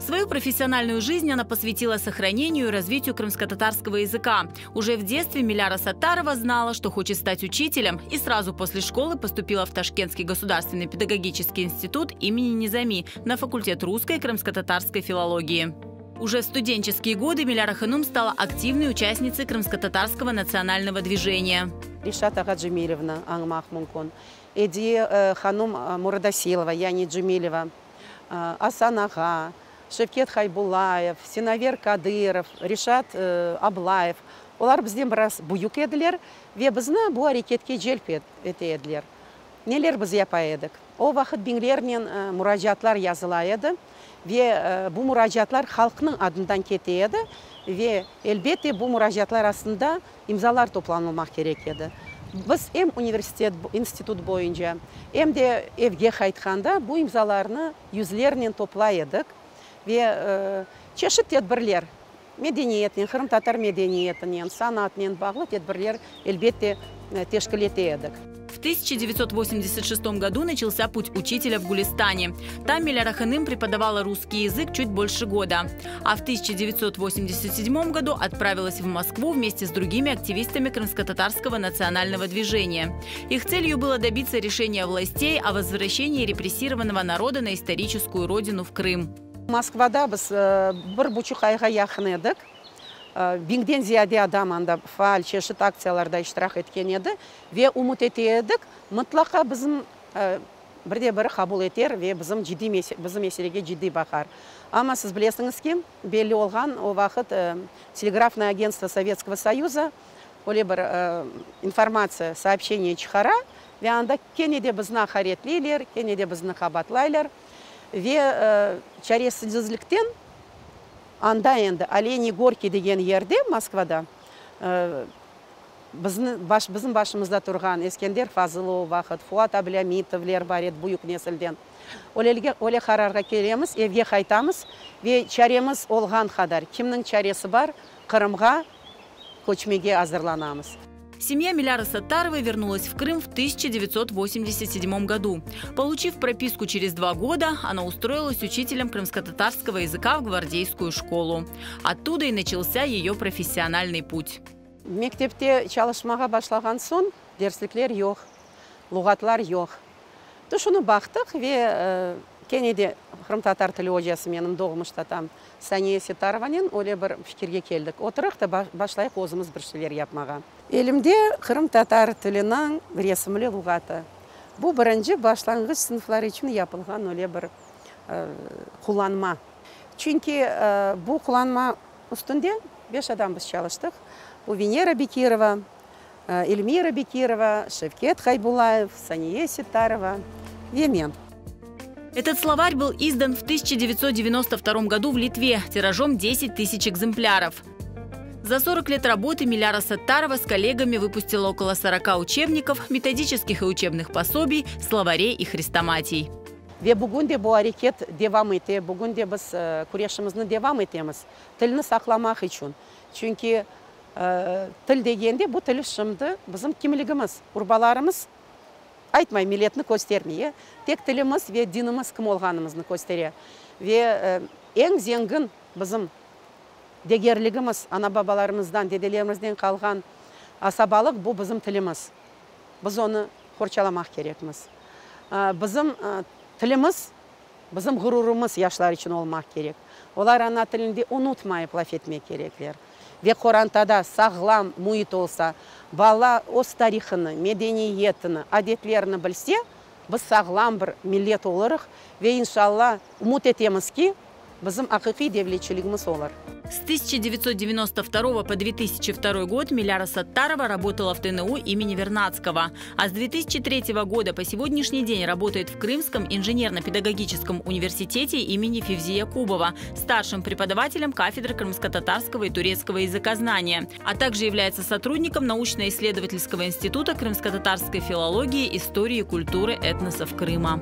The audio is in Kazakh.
Свою профессиональную жизнь она посвятила сохранению и развитию крымско-татарского языка. Уже в детстве Миляра Саттарова знала, что хочет стать учителем, и сразу после школы поступила в Ташкентский государственный педагогический институт имени Низами на факультет русской и крымско-татарской филологии. Уже в студенческие годы Миляра Ханум стала активной участницей крымско-татарского национального движения. Ришат Ага Джамилевна, Ангмах Мункон, Эди Ханум Мурадасилова, Яни Джамилева, Асан Ага, Шевкет Хайбулаев, Синавер Кадыров, Ришат Аблаев. Олар бізден біраз бұйық еділер, ве бізні бұл әрекетке желп етеділер. Нелер біз япа едік. О вақыт біңлерінен мұражатлар yazıla еді, ве бұл мұражатлар халқының адынан кетеді, ве әлбетте бұл мұражатлар астында имзалар топланылмақ керек еді. Біз университет, институт бойынша, де евге қайтқанда бұл имзаларны yüzлерінен топлай едік. Ве чешет тедбірлер, медениетінен, қырым-татар медениетінен, санатінен бағлы тедбірлер әлбетте тешкіл етедік. В 1986 году начался путь учителя в Гулистане. Там Миляра Ханум преподавала русский язык чуть больше года. А в 1987 году отправилась в Москву вместе с другими активистами крымско-татарского национального движения. Их целью было добиться решения властей о возвращении репрессированного народа на историческую родину в Крым. Москвада біз бір бұчық айға яқын едік. Биңден зияде адам анда фаал чешет акцияларда иштирак еткен еді. Ве умут етедік, мұтлақа бізім бірде-бірі қабыл етер, ве бізім меселеге жидді бақар. Ама сіз білесіңіз ке, белі олған о вақыт телеграфное агентство Советского Союза, оле бір информация, сообщение чықара, ве анда кенеде бізна қаретлейлер, кенеде бізна қабатлайлар. Ве чаресізділіктен анда енді Олени Горки деген ерде Москвада біздің башымызда тұрған Ескендер Фазылов вақыт, Фуат Аблямитовлер бар еді бұйық несілден. Оле қарарға келеміз, евге қайтамыз, ве чареміз олған қадар. Кімнің чаресі бар, Қырымға көчмеге азырланамыз. Семья Миляры Саттаровой вернулась в Крым в 1987 году. Получив прописку через 2 года, она устроилась учителем крымско-татарского языка в гвардейскую школу. Оттуда и начался ее профессиональный путь. Мектепте çalışmaға башлаған сон, дерсліклер жоқ, луғатлар жоқ. Тұшыны бақтық, ве кенеде Крым-татар тілологиясы менің доғымышта там Сания Сетарованен оле бір fikirге келдік. Отырықта башлайық өзіміз біршілер yapmaға. Елімде Крым-татар тілінің ресімлі луғаты. Бұл бірінші башлангыч сыныфлар үшін yapılған оле бір құланма. Çünkü бұл құланма үстінде 5 адам біз çalıştık. Bu Венера Бекирова, Эльмира Бекирова, Шевкет Хайбулаев, Сания Сетарова, Вемен. Этот словарь был издан в 1992 году в Литве тиражом 10 тысяч экземпляров. За 40 лет работы Миляра Саттарова с коллегами выпустила около 40 учебников, методических и учебных пособий, словарей и хрестоматий. Ve bugün de bu hareket devam etti. Bugün de biz kuryaşımızı devam etmemiz. Tilini saklamak için. Çünkü til degende bu til şimdi bizim kimligimiz, urbalarımız айтмай milletini göstermeye. Tek tilimiz ve dinimiz kim olganımızı gösteriyor. Ve en zengin bizim degerligimiz, ana babalarımızdan, dedelerimizden kalgan asabalık bu bizim tilimiz. Biz onu korçalamak gerekmiz. Bizim tilimiz, bizim gururumuz yaşlar için olmak gerek. Olar ana tilinde unutmayıp laf etmek gerekler. Ve Kur'an'da sağlam muhit olsa, bala öz tarihini, medeniyetini, adetlerini bilse, biz sağlam bir millet oluruz ve inşallah umut etemiz ki bizim hakiki devletçiliğimiz olur. С 1992 по 2002 год Миляра Саттарова работала в ТНУ имени Вернадского, а с 2003 года по сегодняшний день работает в Крымском инженерно-педагогическом университете имени Февзи Якубова, старшим преподавателем кафедры крымско-татарского и турецкого языкознания, а также является сотрудником научно-исследовательского института крымско-татарской филологии, истории и культуры этносов Крыма.